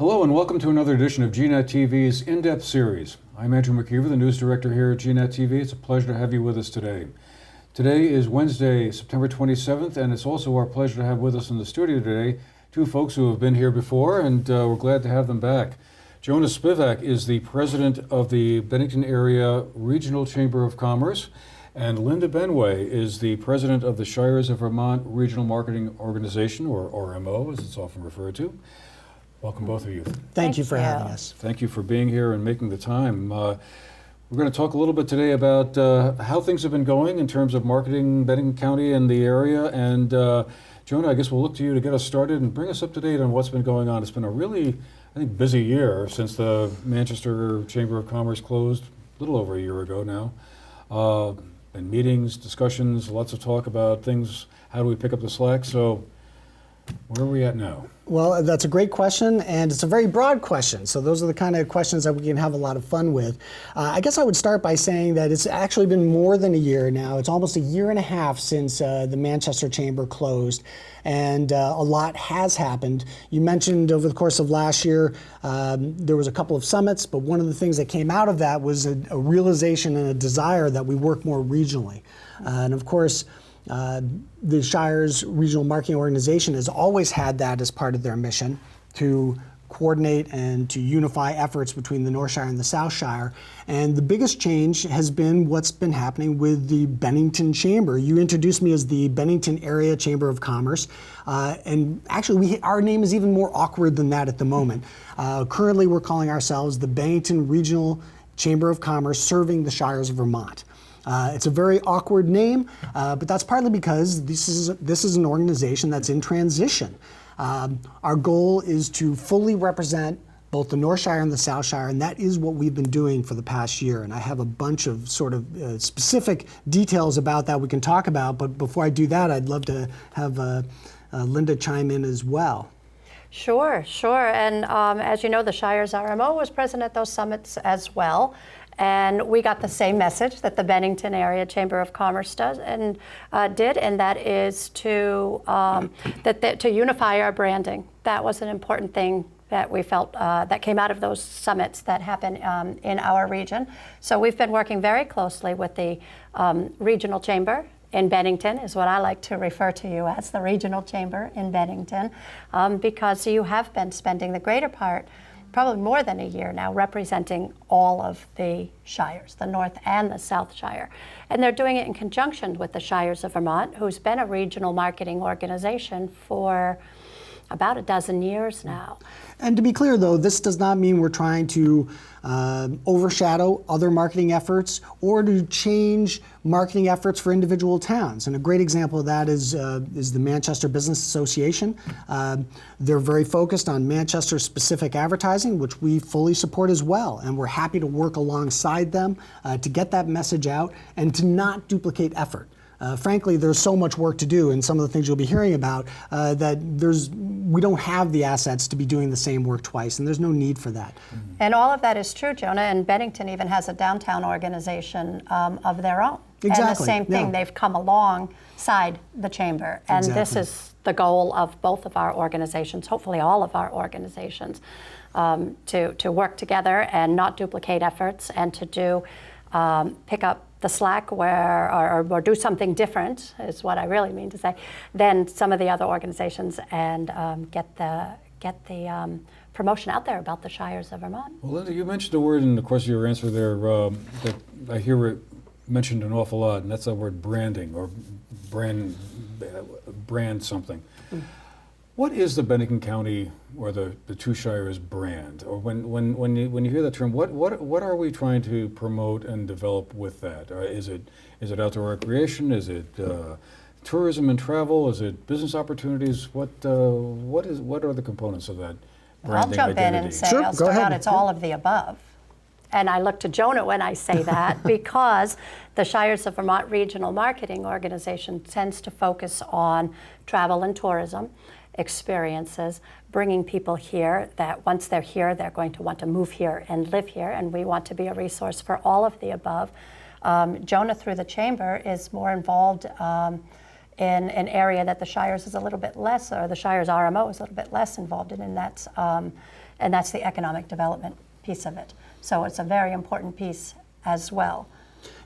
Hello and welcome to another edition of GNet TV's In-Depth series. I'm Andrew McKeever, the news director here at GNet TV. It's a pleasure to have you with us today. Today is Wednesday, September 27th, and it's also our pleasure to have with us in the studio today two folks who have been here before, and we're glad to have them back. Jonah Spivak is the president of the Bennington Area Regional Chamber of Commerce, and Linda Benway is the president of the Shires of Vermont Regional Marketing Organization, or RMO, as it's often referred to. Welcome, both of you. Thank you for having us. Thank you for being here and making the time. We're going to talk a little bit today about how things have been going in terms of marketing Bennington County and the area. And Jonah, I guess we'll look to you to get us started and bring us up to date on what's been going on. It's been a really, I think, busy year since the Manchester Chamber of Commerce closed a little over a year ago now. And meetings, discussions, lots of talk about things. How do we pick up the slack? So where are we at now? Well, that's a great question, and it's a very broad question. So those are the kind of questions that we can have a lot of fun with. I guess I would start by saying that it's actually been more than a year now. It's almost a year and a half since the Manchester Chamber closed, and a lot has happened. You mentioned over the course of last year, there was a couple of summits, but one of the things that came out of that was a realization and a desire that we work more regionally. And of course, the Shires Regional Marketing Organization has always had that as part of their mission, to coordinate and to unify efforts between the North Shire and the South Shire. And the biggest change has been what's been happening with the Bennington Chamber. You introduced me as the Bennington Area Chamber of Commerce. And actually, our name is even more awkward than that at the moment. Currently, we're calling ourselves the Bennington Regional Chamber of Commerce serving the Shires of Vermont. It's a very awkward name, but that's partly because this is an organization that's in transition. Our goal is to fully represent both the North Shire and the South Shire, and that is what we've been doing for the past year. And I have a bunch of sort of specific details about that we can talk about, but before I do that, I'd love to have Linda chime in as well. Sure. And as you know, the Shires RMO was present at those summits as well. And we got the same message that the Bennington Area Chamber of Commerce does and did, and that is to to unify our branding. That was an important thing that we felt that came out of those summits that happen in our region. So we've been working very closely with the Regional Chamber in Bennington, is what I like to refer to you as, the Regional Chamber in Bennington, because you have been spending the greater part, probably more than a year now, representing all of the shires, the North and the South Shire. And they're doing it in conjunction with the Shires of Vermont, who's been a regional marketing organization for about a dozen years now. And to be clear, though, this does not mean we're trying to overshadow other marketing efforts or to change marketing efforts for individual towns. And a great example of that is the Manchester Business Association. They're very focused on Manchester-specific advertising, which we fully support as well. And we're happy to work alongside them to get that message out and to not duplicate effort. Frankly, there's so much work to do, and some of the things you'll be hearing about, that we don't have the assets to be doing the same work twice, and there's no need for that. And all of that is true, Jonah, and Bennington even has a downtown organization of their own. Exactly. And the same thing, yeah. They've come alongside the chamber, and This is the goal of both of our organizations, hopefully all of our organizations, to work together and not duplicate efforts, and to pick up the slack or do something different, is what I really mean to say, than some of the other organizations, and get the promotion out there about the Shires of Vermont. Well, Linda, you mentioned a word in the course of your answer there that I hear it mentioned an awful lot, and that's the word branding, or brand something. What is the Bennington County or the two shires brand? Or when you hear that term, what are we trying to promote and develop with that? Is it outdoor recreation? Is it tourism and travel? Is it business opportunities? What are the components of that branding identity? I'll jump in and say, Sure, I'll go start ahead. out, it's all of the above. And I look to Jonah when I say that because the Shires of Vermont Regional Marketing Organization tends to focus on travel and tourism experiences, bringing people here that once they're here, they're going to want to move here and live here, and we want to be a resource for all of the above. Jonah, through the Chamber, is more involved in an area that the Shires is a little bit less, or the Shires RMO is a little bit less involved in, and that's and that's the economic development piece of it. So it's a very important piece as well.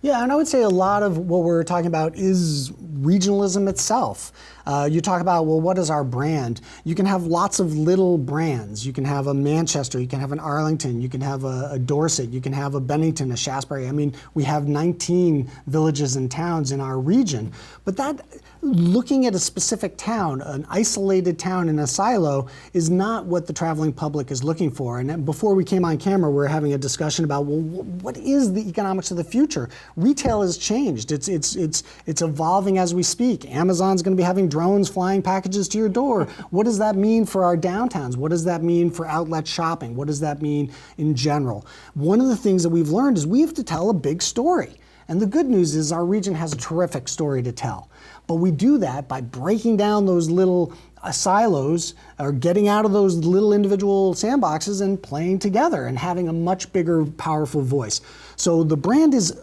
Yeah, and I would say a lot of what we're talking about is regionalism itself. You talk about, well, what is our brand? You can have lots of little brands. You can have a Manchester, you can have an Arlington, you can have a Dorset, you can have a Bennington, a Shaftesbury. I mean, we have 19 villages and towns in our region. But that, looking at a specific town, an isolated town in a silo, is not what the traveling public is looking for. And before we came on camera, we were having a discussion about, well, what is the economics of the future? Retail has changed. It's evolving as we speak. Amazon's going to be having drones flying packages to your door. What does that mean for our downtowns? What does that mean for outlet shopping? What does that mean in general? One of the things that we've learned is we have to tell a big story. And the good news is our region has a terrific story to tell. But we do that by breaking down those little silos, or getting out of those little individual sandboxes and playing together and having a much bigger, powerful voice. So the brand is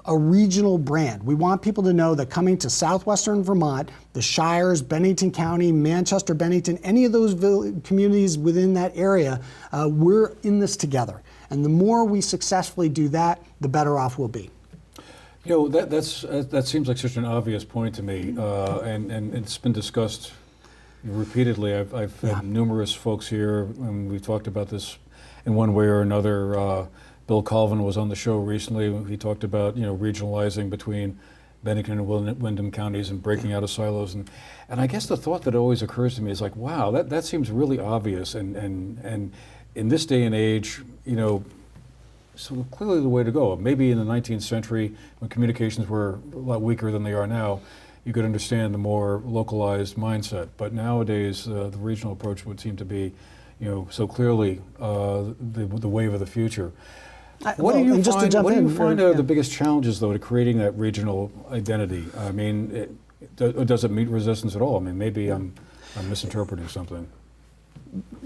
a regional brand. We want people to know that coming to southwestern Vermont, the Shires, Bennington County, Manchester, Bennington, any of those communities within that area, we're in this together. And the more we successfully do that, the better off we'll be. You know, that seems like such an obvious point to me, and it's been discussed repeatedly. I've had numerous folks here, and we've talked about this in one way or another. Bill Colvin was on the show recently. He talked about, you know, regionalizing between Bennington and Windham counties and breaking out of silos. And I guess the thought that always occurs to me is like, wow, that seems really obvious. And in this day and age, you know, so clearly the way to go. Maybe in the 19th century, when communications were a lot weaker than they are now, you could understand the more localized mindset. But nowadays, the regional approach would seem to be, you know, so clearly the wave of the future. What do you find are the biggest challenges, though, to creating that regional identity? I mean, does it meet resistance at all? I mean, maybe I'm misinterpreting something.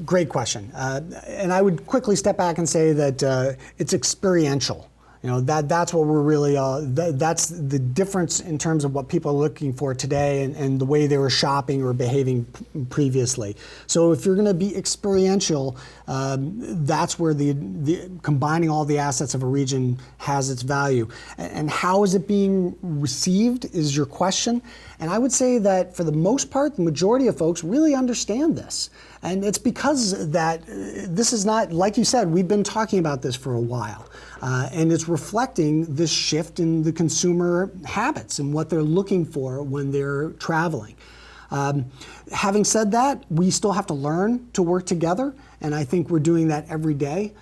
Great question. And I would quickly step back and say that it's experiential. You know, that's what we're really, that's the difference in terms of what people are looking for today and the way they were shopping or behaving previously. So if you're going to be experiential, that's where the combining all the assets of a region has its value. And how is it being received is your question. And I would say that for the most part, the majority of folks really understand this. And it's because that this is not, like you said, we've been talking about this for a while. And it's reflecting this shift in the consumer habits and what they're looking for when they're traveling. Having said that, we still have to learn to work together, and I think we're doing that every day.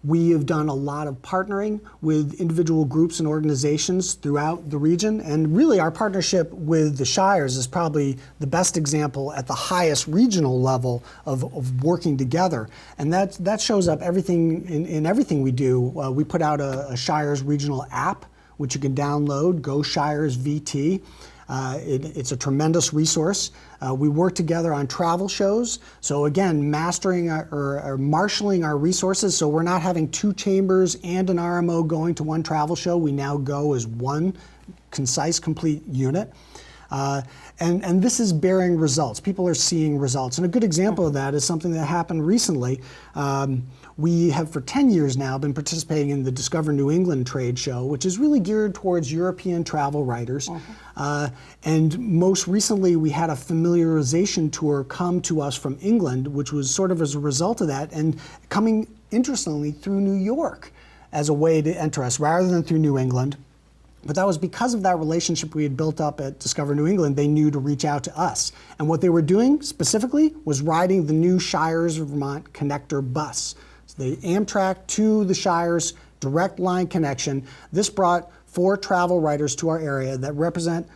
We have done a lot of partnering with individual groups and organizations throughout the region, and really our partnership with the Shires is probably the best example at the highest regional level of working together. And that shows up in everything we do. We put out a Shires regional app, which you can download, Go Shires VT. It's a tremendous resource. We work together on travel shows. So again, mastering or marshaling our resources. So we're not having two chambers and an RMO going to one travel show. We now go as one concise, complete unit. And this is bearing results. People are seeing results. And a good example of that is something that happened recently. We have for 10 years now been participating in the Discover New England trade show, which is really geared towards European travel writers. And most recently, we had a familiarization tour come to us from England, which was sort of as a result of that, and coming, interestingly, through New York as a way to enter us, rather than through New England. But that was because of that relationship we had built up at Discover New England. They knew to reach out to us. And what they were doing specifically was riding the new Shires Vermont Connector bus. So the Amtrak to the Shires direct line connection. This brought 4 travel writers to our area that represent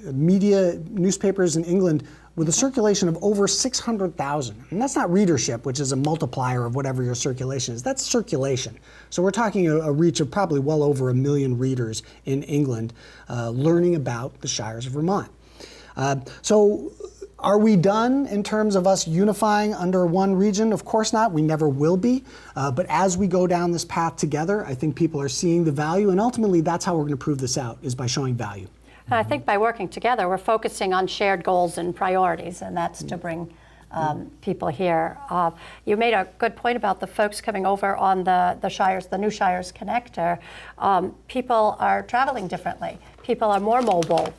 media newspapers in England with a circulation of over 600,000. And that's not readership, which is a multiplier of whatever your circulation is. That's circulation. So we're talking a reach of probably well over 1 million readers in England learning about the Shires of Vermont. So are we done in terms of us unifying under one region? Of course not. We never will be. But as we go down this path together, I think people are seeing the value. And ultimately, that's how we're going to prove this out, is by showing value. And I think by working together, we're focusing on shared goals and priorities, and that's to bring people here. You made a good point about the folks coming over on the Shires, the new Shires Connector. People are traveling differently. People are more mobile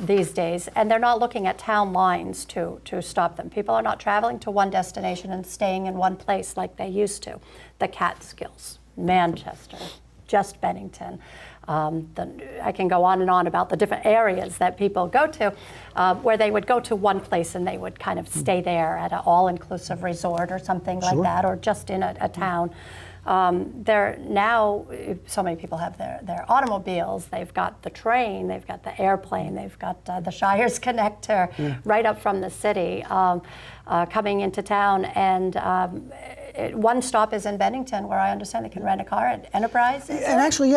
these days, and they're not looking at town lines to stop them. People are not traveling to one destination and staying in one place like they used to. The Catskills, Manchester, just Bennington. I can go on and on about the different areas that people go to, where they would go to one place and they would kind of stay there at an all-inclusive resort or something like that, or just in a town. They're now, so many people have their automobiles, they've got the train, they've got the airplane, they've got the Shires Connector right up from the city coming into town. And one stop is in Bennington, where I understand they can rent a car at Enterprise. And actually,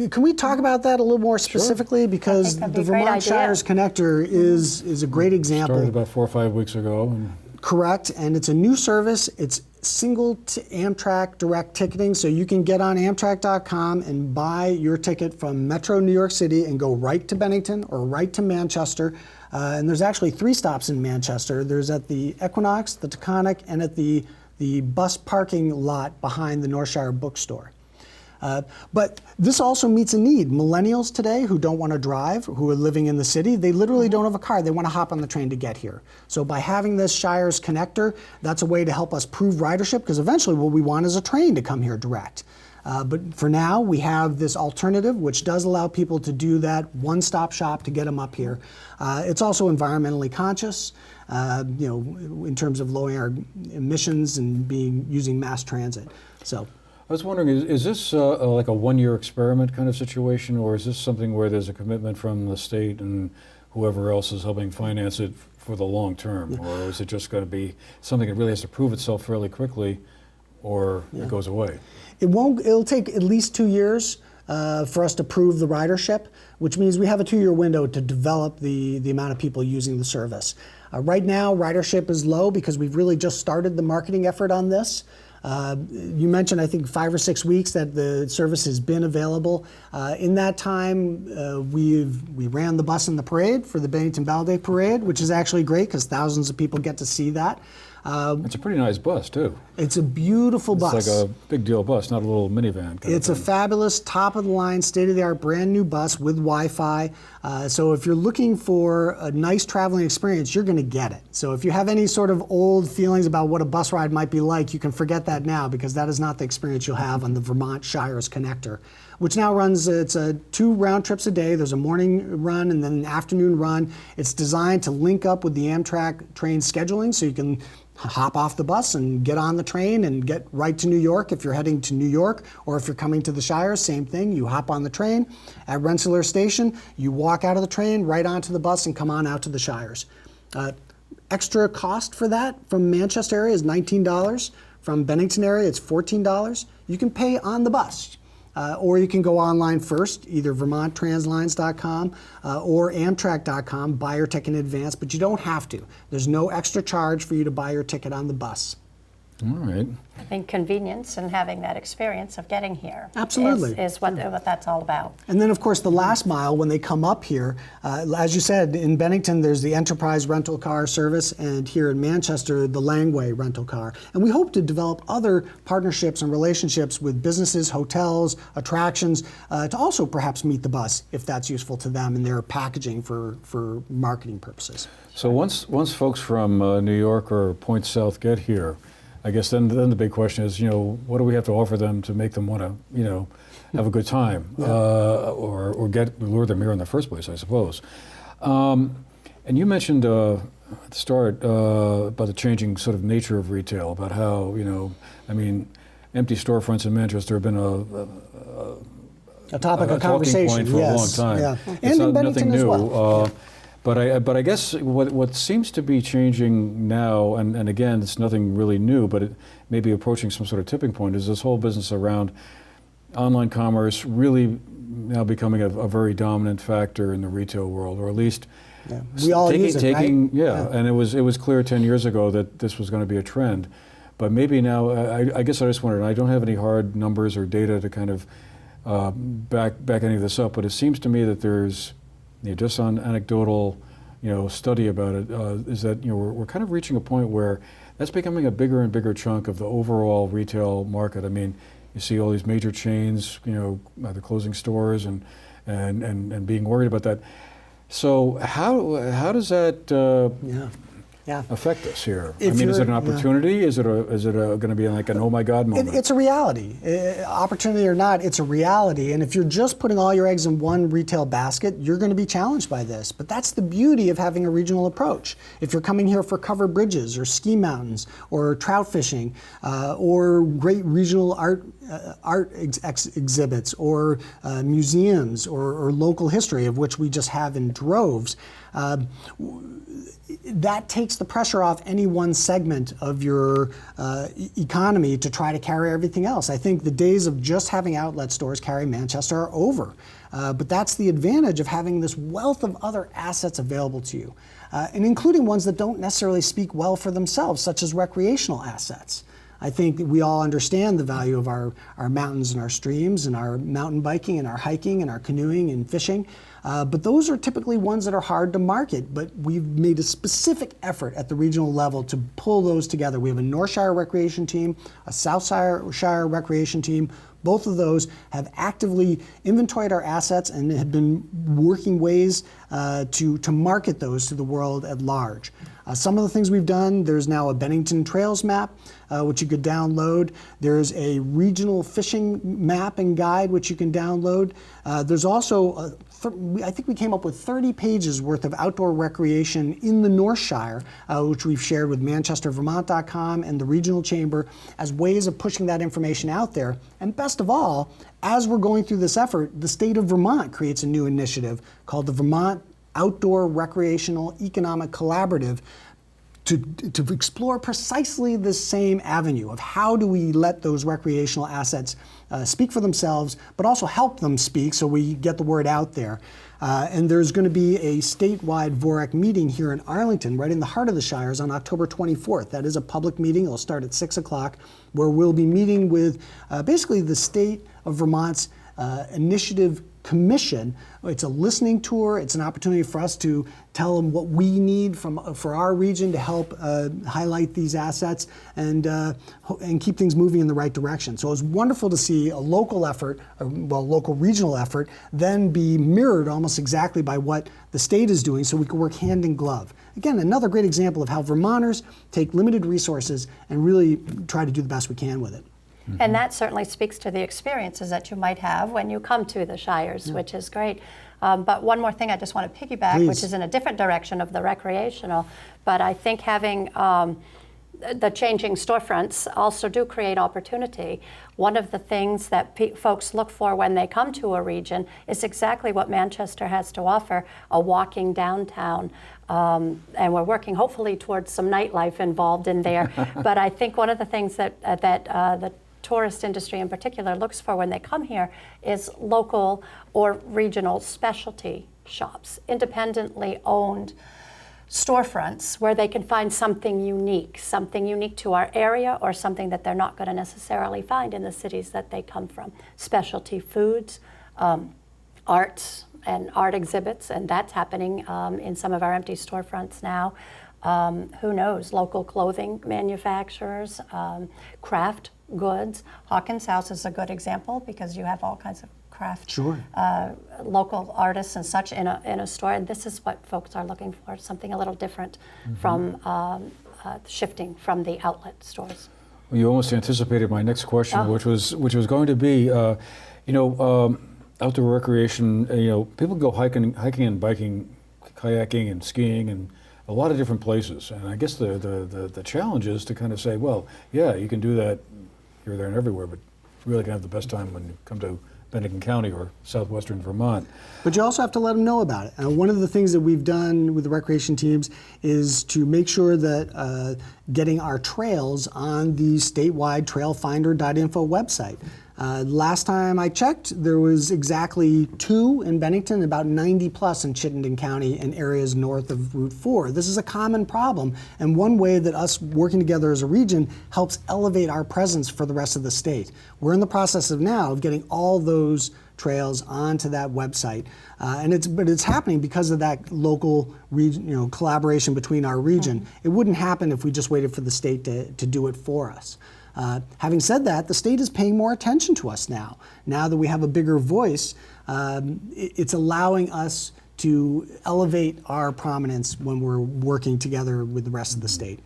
can we talk about that a little more specifically? Because the Vermont Shires Connector is a great example. Started about 4 or 5 weeks ago. Correct, and it's a new service. It's single to Amtrak direct ticketing, so you can get on Amtrak.com and buy your ticket from Metro New York City and go right to Bennington or right to Manchester. And there's actually 3 stops in Manchester. There's at the Equinox, the Taconic, and at the bus parking lot behind the North Shire bookstore. But this also meets a need. Millennials today who don't want to drive, who are living in the city, they literally don't have a car. They want to hop on the train to get here. So by having this Shires Connector, that's a way to help us prove ridership, because eventually what we want is a train to come here direct. But for now, we have this alternative, which does allow people to do that one-stop shop to get them up here. It's also environmentally conscious, in terms of lowering our emissions and using mass transit. So. I was wondering, is this like a one-year experiment kind of situation, or is this something where there's a commitment from the state and whoever else is helping finance it for the long term? Or is it just going to be something that really has to prove itself fairly quickly, or it goes away? It'll take at least 2 years for us to prove the ridership, which means we have a 2-year window to develop the amount of people using the service. Right now, ridership is low because we've really just started the marketing effort on this. You mentioned, I think, 5 or 6 weeks that the service has been available. In that time, we ran the bus in the parade for the Bennington Ball Day Parade, which is actually great because thousands of people get to see that. It's a pretty nice bus, too. It's a beautiful bus. It's like a big deal bus, not a little minivan. It's a fabulous, top-of-the-line, state-of-the-art, brand-new bus with Wi-Fi. So if you're looking for a nice traveling experience, you're going to get it. So if you have any sort of old feelings about what a bus ride might be like, you can forget that now, because that is not the experience you'll have on the Vermont Shires Connector, which now runs, it's 2 round trips a day. There's a morning run and then an afternoon run. It's designed to link up with the Amtrak train scheduling, so you can hop off the bus and get on the train and get right to New York if you're heading to New York, or if you're coming to the Shires, same thing. You hop on the train at Rensselaer Station, you walk out of the train, right onto the bus, and come on out to the Shires. Extra cost for that from Manchester area is $19. From Bennington area, it's $14. You can pay on the bus. Or you can go online first, either VermontTranslines.com or Amtrak.com, buy your ticket in advance, but you don't have to. There's no extra charge for you to buy your ticket on the bus. All right. I think convenience and having that experience of getting here Absolutely. is what that's all about. And then, of course, the last mile when they come up here, as you said, in Bennington, there's the Enterprise rental car service, and here in Manchester, the Langway rental car. And we hope to develop other partnerships and relationships with businesses, hotels, attractions, to also perhaps meet the bus if that's useful to them in their packaging for marketing purposes. So once folks from New York or Point South get here, I guess then the big question is, what do we have to offer them to make them want to, have a good time, or lure them here in the first place, I suppose. And you mentioned at the start about the changing sort of nature of retail, about how, empty storefronts in Manchester have been a topic of conversation point for a long time. Yeah. It's And in nothing Bennington as new. well. But I guess what seems to be changing now, and again, it's nothing really new, but it may be approaching some sort of tipping point, is this whole business around online commerce really now becoming a very dominant factor in the retail world, or at least we all use it, right? And it was clear 10 years ago that this was going to be a trend. But maybe now, I guess I just wondered, I don't have any hard numbers or data to kind of back any of this up, but it seems to me that there's, just on anecdotal, study about it, is that we're kind of reaching a point where that's becoming a bigger and bigger chunk of the overall retail market. I mean, you see all these major chains, either closing stores and being worried about that. So how does that affect us here? I mean, is it an opportunity? Is it going to be like an oh my God moment? It's a reality. Opportunity or not, it's a reality. And if you're just putting all your eggs in one retail basket, you're going to be challenged by this. But that's the beauty of having a regional approach. If you're coming here for covered bridges or ski mountains or trout fishing or great regional art exhibits or museums or local history, of which we just have in droves, that takes the pressure off any one segment of your economy to try to carry everything else. I think the days of just having outlet stores carry Manchester are over. But that's the advantage of having this wealth of other assets available to you, and including ones that don't necessarily speak well for themselves, such as recreational assets. I think we all understand the value of our mountains and our streams and our mountain biking and our hiking and our canoeing and fishing. But those are typically ones that are hard to market, but we've made a specific effort at the regional level to pull those together. We have a North Shire recreation team, a South Shire recreation team. Both of those have actively inventoried our assets and have been working ways to market those to the world at large. Some of the things we've done, there's now a Bennington Trails map, which you could download. There's a regional fishing map and guide, which you can download. There's also, I think we came up with 30 pages worth of outdoor recreation in the North Shire, which we've shared with ManchesterVermont.com and the Regional Chamber as ways of pushing that information out there. And best of all, as we're going through this effort, the state of Vermont creates a new initiative called the Vermont Outdoor Recreational Economic Collaborative to explore precisely the same avenue of how do we let those recreational assets speak for themselves, but also help them speak so we get the word out there. And there's going to be a statewide VOREC meeting here in Arlington, right in the heart of the Shires, on October 24th. That is a public meeting. It'll start at 6 o'clock, where we'll be meeting with basically the state of Vermont's initiative commission. It's a listening tour. It's an opportunity for us to tell them what we need for our region to help highlight these assets and keep things moving in the right direction. So it was wonderful to see a local effort, local regional effort, then be mirrored almost exactly by what the state is doing, so we can work hand in glove. Again, another great example of how Vermonters take limited resources and really try to do the best we can with it. And that certainly speaks to the experiences that you might have when you come to the Shires, which is great. But one more thing I just want to piggyback, Please. which is in a different direction of the recreational, but I think having the changing storefronts also do create opportunity. One of the things that folks look for when they come to a region is exactly what Manchester has to offer, a walking downtown. And we're working hopefully towards some nightlife involved in there. But I think one of the things that the tourist industry in particular looks for when they come here is local or regional specialty shops, independently owned storefronts where they can find something unique to our area or something that they're not going to necessarily find in the cities that they come from. Specialty foods, arts and art exhibits, and that's happening in some of our empty storefronts now. Who knows, local clothing manufacturers, craft goods. Hawkins House is a good example because you have all kinds of craft, local artists and such in a store, and this is what folks are looking for, something a little different from shifting from the outlet stores. Well, you almost anticipated my next question, which was going to be, outdoor recreation. People go hiking and biking, kayaking and skiing and a lot of different places, and I guess the challenge is to kind of say, well, yeah, you can do that here, there, and everywhere, but you really can have the best time when you come to Bennington County or southwestern Vermont. But you also have to let them know about it. And one of the things that we've done with the recreation teams is to make sure that getting our trails on the statewide trailfinder.info website. Last time I checked, there was exactly 2 in Bennington, about 90 plus in Chittenden County and areas north of Route 4. This is a common problem, and one way that us working together as a region helps elevate our presence for the rest of the state. We're in the process of getting all those trails onto that website. But it's happening because of that local collaboration between our region. It wouldn't happen if we just waited for the state to do it for us. Having said that, the state is paying more attention to us now. Now that we have a bigger voice, it's allowing us to elevate our prominence when we're working together with the rest of the state.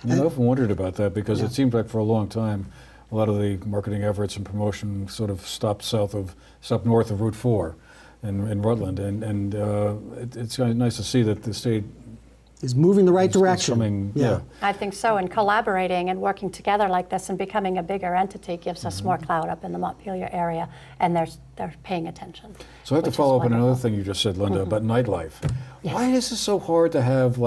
I've often wondered about that because it seemed like for a long time, a lot of the marketing efforts and promotion sort of stopped north of Route 4 in Rutland, and it's kind of nice to see that the state is moving the right direction. I think so, and collaborating and working together like this and becoming a bigger entity gives us more clout up in the Montpelier area, and they're paying attention. So I have to follow up on another thing you just said, Linda, about nightlife. Yes. Why is it so hard to have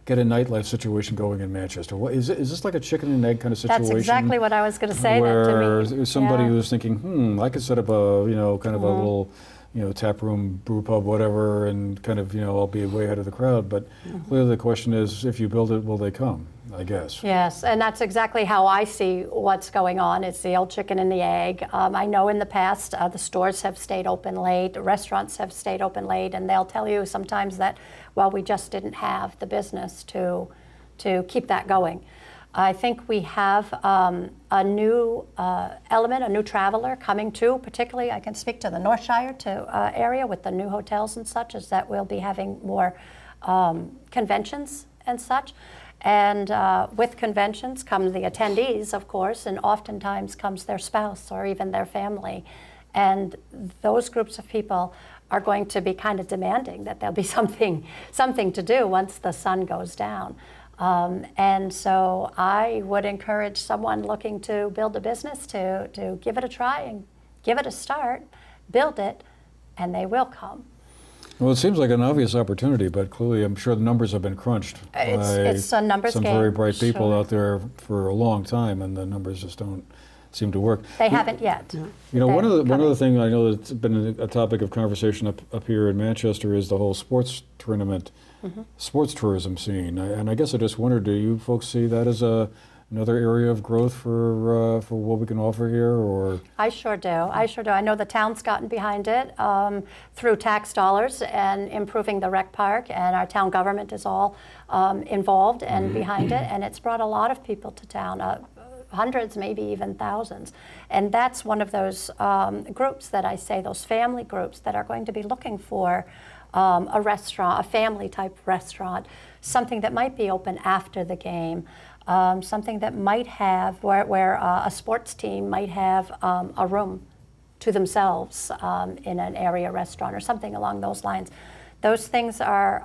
get a nightlife situation going in Manchester? Is this like a chicken and egg kind of situation? That's exactly what I was going to say. Where that to me, somebody who's thinking, I could set up a kind of a little tap room, brew pub, whatever, and kind of I'll be way ahead of the crowd. But clearly the question is, if you build it, will they come? I guess. Yes, and that's exactly how I see what's going on. It's the old chicken and the egg. I know in the past the stores have stayed open late, the restaurants have stayed open late, and they'll tell you sometimes that, well, we just didn't have the business to keep that going. I think we have a new element, a new traveler coming to, particularly I can speak to the North Shire area with the new hotels and such, is that we'll be having more conventions and such. And with conventions come the attendees, of course, and oftentimes comes their spouse or even their family. And those groups of people are going to be kind of demanding that there'll be something to do once the sun goes down. And so I would encourage someone looking to build a business to give it a try and give it a start, build it, and they will come. Well, it seems like an obvious opportunity, but clearly I'm sure the numbers have been crunched it's a numbers some game. very bright people out there for a long time, and the numbers just don't seem to work. They haven't yet. One of the things I know that's been a topic of conversation up here in Manchester is the whole sports tournament, sports tourism scene. And I guess I just wondered, do you folks see that as another area of growth for what we can offer here, or? I sure do. I know the town's gotten behind it through tax dollars and improving the rec park, and our town government is all involved and behind it, and it's brought a lot of people to town. Hundreds, maybe even thousands. And that's one of those groups that I say, those family groups that are going to be looking for a restaurant, a family type restaurant, something that might be open after the game, something that might have, where a sports team might have a room to themselves in an area restaurant or something along those lines. Those things are,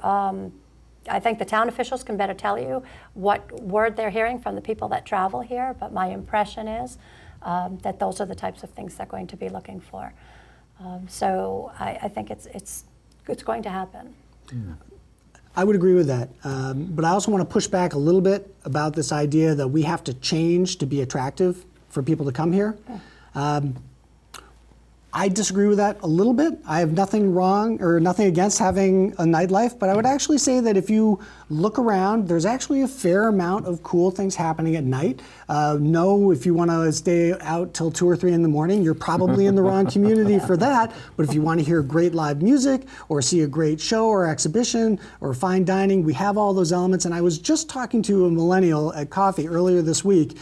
I think the town officials can better tell you what word they're hearing from the people that travel here, but my impression is that those are the types of things they're going to be looking for. So I think it's going to happen. I would agree with that, but I also want to push back a little bit about this idea that we have to change to be attractive for people to come here. I disagree with that a little bit. I have nothing wrong or nothing against having a nightlife, but I would actually say that if you look around, there's actually a fair amount of cool things happening at night. No, if you want to stay out till 2 or 3 in the morning, you're probably in the wrong community for that. But if you want to hear great live music or see a great show or exhibition or fine dining, we have all those elements. And I was just talking to a millennial at coffee earlier this week,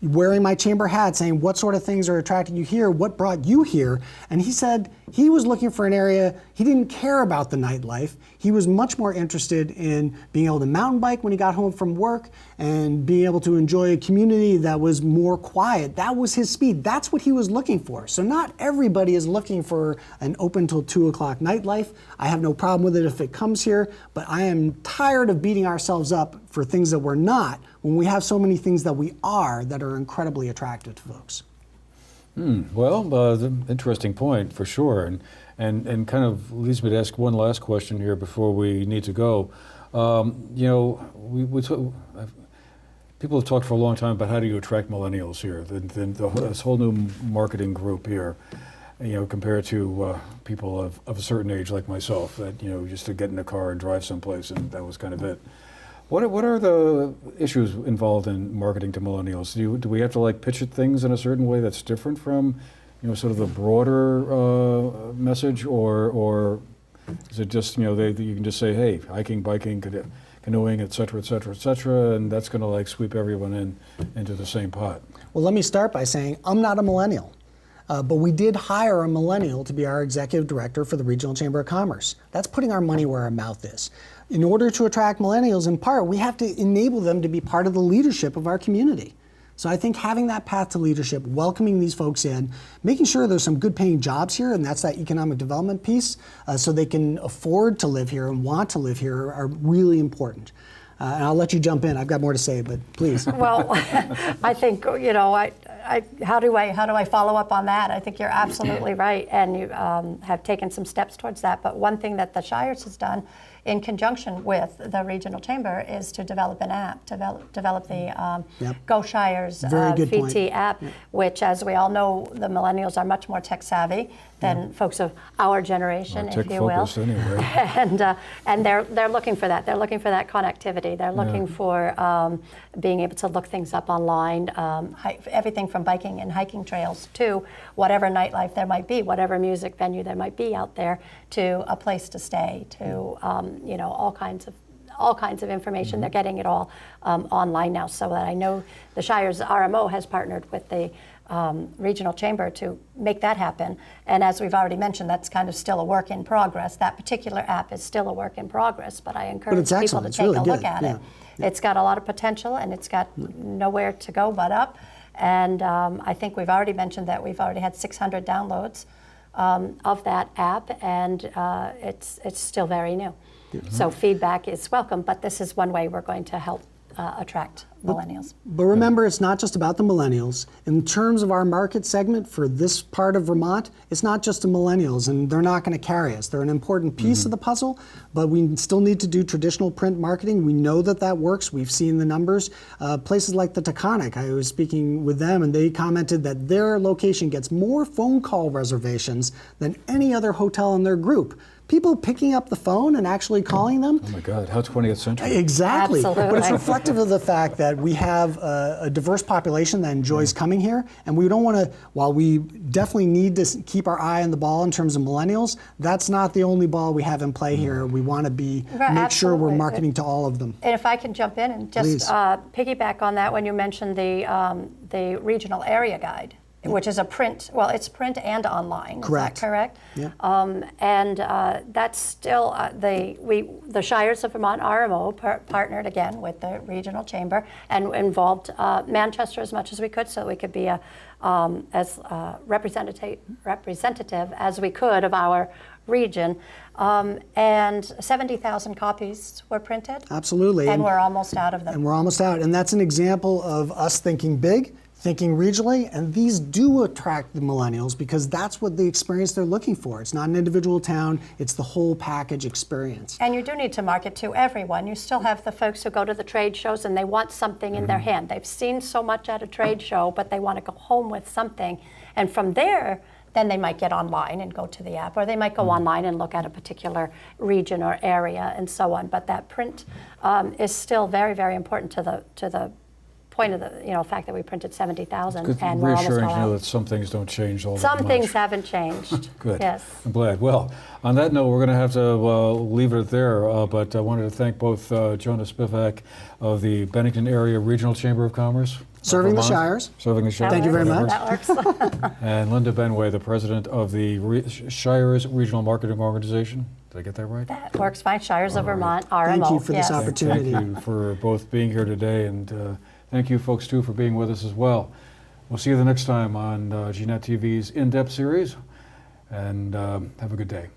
wearing my chamber hat, saying, what sort of things are attracting you here? What brought you here? And he said he was looking for an area, he didn't care about the nightlife. He was much more interested in being able to mountain bike when he got home from work and being able to enjoy a community that was more quiet. That was his speed. That's what he was looking for. So not everybody is looking for an open till 2 o'clock nightlife. I have no problem with it if it comes here, but I am tired of beating ourselves up for things that we're not when we have so many things that we are that are incredibly attractive to folks. Well, interesting point for sure, and kind of leads me to ask one last question here before we need to go. People have talked for a long time about how do you attract millennials here, this whole new marketing group here, compared to people of a certain age like myself that, just to get in a car and drive someplace and that was kind of it. What are the issues involved in marketing to millennials? Do we have to pitch at things in a certain way that's different from sort of the broader message, or is it just, you can just say, hey, hiking, biking, canoeing, et cetera, et cetera, et cetera, and that's going to like sweep everyone into the same pot? Well, let me start by saying I'm not a millennial. But we did hire a millennial to be our executive director for the Regional Chamber of Commerce. That's putting our money where our mouth is. In order to attract millennials, in part, we have to enable them to be part of the leadership of our community. So I think having that path to leadership, welcoming these folks in, making sure there's some good paying jobs here, and that's that economic development piece, so they can afford to live here and want to live here, are really important. And I'll let you jump in. I've got more to say, but please. Well, I think, how do I follow up on that? I think you're absolutely right, and you have taken some steps towards that. But one thing that the Shires has done in conjunction with the Regional Chamber is to develop an app, develop the Go Shires VT app, which, as we all know, the millennials are much more tech savvy than folks of our generation, if you will. Anyway. And they're looking for that. They're looking for that connectivity. They're looking for being able to look things up online, everything from biking and hiking trails to whatever nightlife there might be, whatever music venue there might be out there, to a place to stay, to all kinds of information. They're getting it all online now. So that I know the Shires RMO has partnered with the Regional Chamber to make that happen. And as we've already mentioned, that's kind of still a work in progress. That particular app is still a work in progress, but I encourage people to take a look at it. It's got a lot of potential, and it's got nowhere to go but up. And I think we've already mentioned that we've already had 600 downloads of that app, and it's still very new. So feedback is welcome, but this is one way we're going to help attract millennials. But remember, it's not just about the millennials. In terms of our market segment for this part of Vermont, it's not just the millennials, and they're not going to carry us. They're an important piece of the puzzle, but we still need to do traditional print marketing. We know that works. We've seen the numbers. Places like the Taconic, I was speaking with them, and they commented that their location gets more phone call reservations than any other hotel in their group. People picking up the phone and actually calling them. Oh my God, how 20th century. Exactly. Absolutely. But it's reflective of the fact that we have a diverse population that enjoys coming here, and we don't want to, while we definitely need to keep our eye on the ball in terms of millennials, that's not the only ball we have in play here. We want to make sure we're marketing to all of them. And if I can jump in and just piggyback on that, when you mentioned the regional area guide, which is a print, it's print and online. Correct. Is that correct? Yeah. And that's still, the Shires of Vermont RMO partnered again with the Regional Chamber and involved Manchester as much as we could, so we could be as representative as we could of our region. And 70,000 copies were printed. Absolutely. And we're almost out of them. And we're almost out. And that's an example of us thinking big, thinking regionally, and these do attract the millennials because that's what the experience they're looking for. It's not an individual town, it's the whole package experience. And you do need to market to everyone. You still have the folks who go to the trade shows and they want something in their hand. They've seen so much at a trade show, but they want to go home with something. And from there, then they might get online and go to the app, or they might go online and look at a particular region or area and so on. But that print is still very, very important to the point of the fact that we printed 70,000 and we're almost all reassuring to know out. that some things don't change all that much. Some things haven't changed. Good. Yes. I'm glad. Well, on that note, we're going to have to leave it there, but I wanted to thank both Jonah Spivak of the Bennington Area Regional Chamber of Commerce. Serving the Shires. Serving the Shires. Thank you very much. That works. And Linda Benway, the president of the Shires Regional Marketing Organization. Did I get that right? That works fine. Shires of Vermont, RMO. Thank you for this opportunity. Thank you for both being here today, and thank you folks too for being with us as well. We'll see you the next time on GNet TV's In-Depth series, and have a good day.